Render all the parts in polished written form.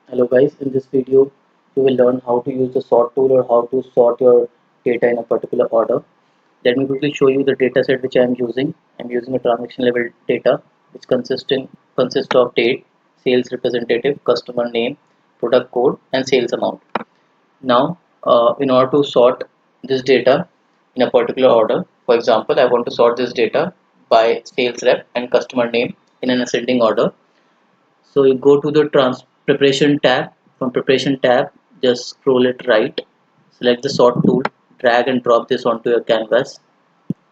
Hello guys, in this video you will learn how to use the sort tool or how to sort your data in a particular order. Let me quickly show you the data set which I am using. I am using a transaction level data which consists of date, sales representative, customer name, product code and sales amount. Now in order to sort this data in a particular order, for example I want to sort this data by sales rep and customer name in an ascending order. So you go to the preparation tab. From preparation tab, just scroll it right, select the sort tool, drag and drop this onto your canvas,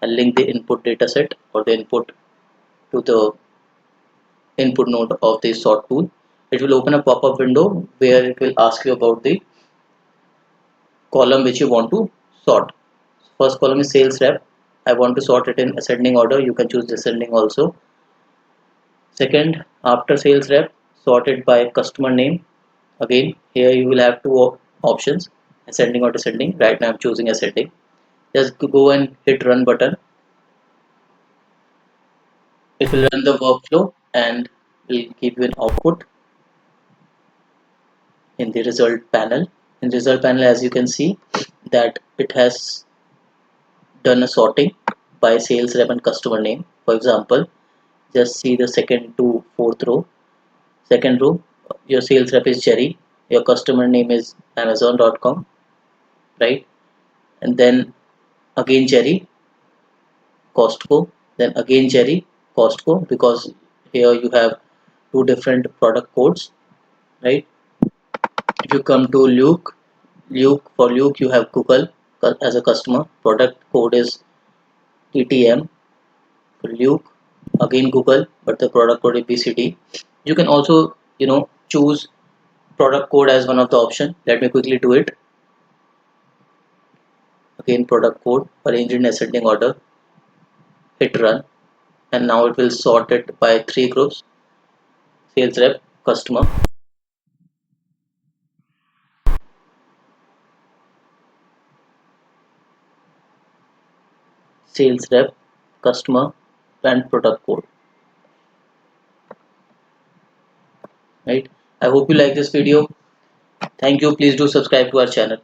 and link the input dataset or the input to the input node of the sort tool. It will open a pop-up window where it will ask you about the column which you want to sort. First column is sales rep. I want to sort it in ascending order. You can choose descending also. Second, after sales rep, sorted by customer name. Again, here you will have two options, ascending or descending. Right now I'm choosing ascending. Just go and hit run button. It will run the workflow and will give you an output in the result panel. In result panel, as you can see that it has done a sorting by sales rep and customer name. For example, just see the second to fourth row. Second row, your sales rep is Jerry, your customer name is Amazon.com, right? And then again Jerry, Costco, then again Jerry, Costco, because here you have two different product codes, right? If you come to Luke you have Google as a customer, product code is TTM for Luke, again Google, but the product code is BCD. You can also, choose product code as one of the option. Let me quickly do it. Again product code, arrange in ascending order, hit run, and now it will sort it by three groups: sales rep, customer, sales rep, customer, and product code. Right? I hope you like this video. Thank you. Please do subscribe to our channel.